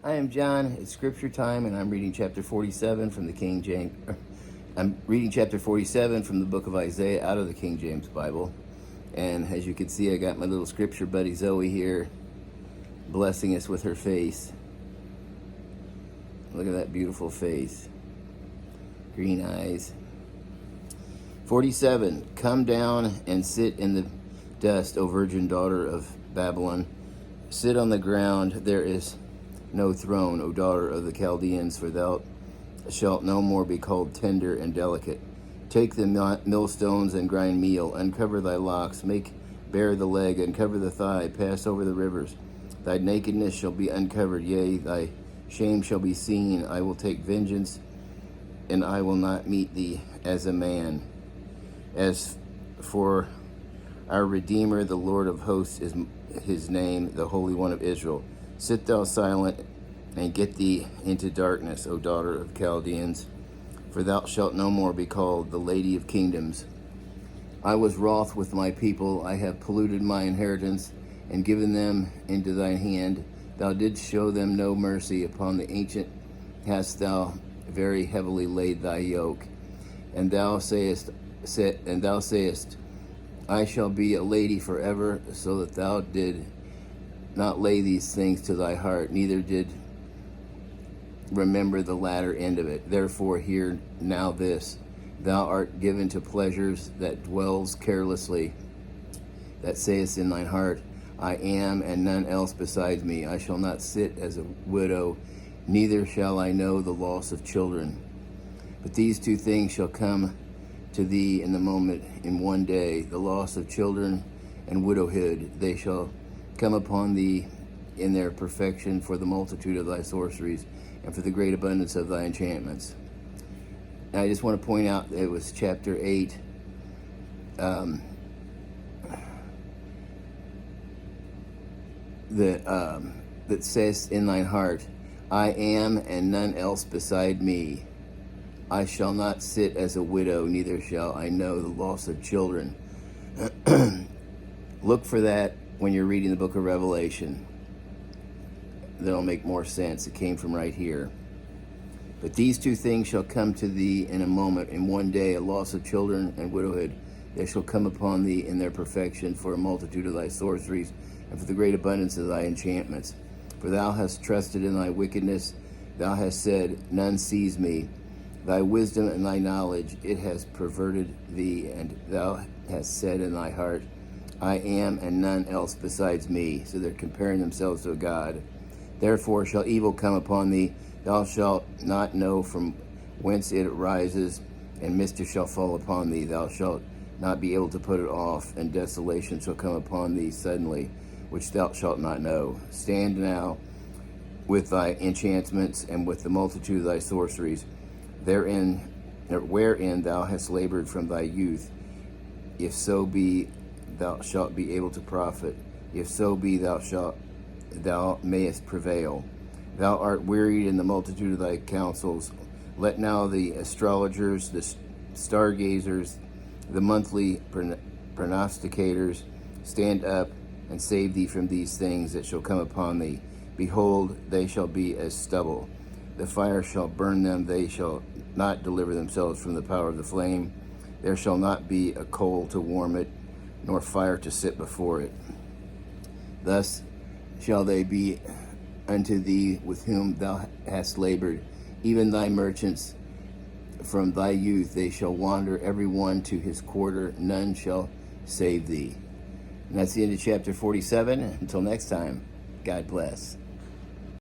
I am John. It's scripture time, and I'm reading chapter 47 from the King James. I'm reading chapter 47 from the book of Isaiah out of the King James Bible. And as you can see, I got my little scripture buddy Zoe here blessing us with her face. Look at that beautiful face. Green eyes. 47. Come down and sit in the dust, O virgin daughter of Babylon. Sit on the ground. There is no throne, O daughter of the Chaldeans, for thou shalt no more be called tender and delicate. Take the millstones and grind meal, uncover thy locks, make bare the leg, uncover the thigh, pass over the rivers. Thy nakedness shall be uncovered, yea, thy shame shall be seen. I will take vengeance, and I will not meet thee as a man. As for our Redeemer, the Lord of hosts is his name, the Holy One of Israel. Sit thou silent, and get thee into darkness, O daughter of Chaldeans, for thou shalt no more be called the Lady of Kingdoms. I was wroth with my people. I have polluted my inheritance, and given them into thine hand. Thou didst show them no mercy. Upon the ancient hast thou very heavily laid thy yoke. And thou sayest, I shall be a lady forever, so that thou did not lay these things to thy heart, neither did remember the latter end of it. Therefore hear now this, thou art given to pleasures, that dwells carelessly, that sayest in thine heart, I am, and none else besides me. I shall not sit as a widow, neither shall I know the loss of children. But these two things shall come to thee in the moment, in one day, the loss of children and widowhood. They shall come upon thee in their perfection, for the multitude of thy sorceries, and for the great abundance of thy enchantments. And I just want to point out that it was chapter 8. That says in thine heart, I am, and none else beside me. I shall not sit as a widow, neither shall I know the loss of children. Look for that when you're reading the book of Revelation. That'll make more sense. It came from right here. But these two things shall come to thee in a moment, in one day, a loss of children and widowhood. They shall come upon thee in their perfection, for a multitude of thy sorceries, and for the great abundance of thy enchantments. For thou hast trusted in thy wickedness. Thou hast said, none sees me. Thy wisdom and thy knowledge, it has perverted thee, and thou hast said in thy heart, I am, and none else besides me. So they're comparing themselves to a God. Therefore shall evil come upon thee. Thou shalt not know from whence it arises, and mischief shall fall upon thee. Thou shalt not be able to put it off, and desolation shall come upon thee suddenly, which thou shalt not know. Stand now with thy enchantments, and with the multitude of thy sorceries, wherein thou hast labored from thy youth. If so be, thou shalt be able to profit. If so be, thou mayest prevail. Thou art wearied in the multitude of thy counsels. Let now the astrologers, the stargazers, the monthly prognosticators stand up and save thee from these things that shall come upon thee. Behold, they shall be as stubble. The fire shall burn them. They shall not deliver themselves from the power of the flame. There shall not be a coal to warm it, nor fire to sit before it. Thus shall they be unto thee with whom thou hast labored, even thy merchants from thy youth. They shall wander every one to his quarter. None shall save thee. And that's the end of chapter 47. Until next time, God bless.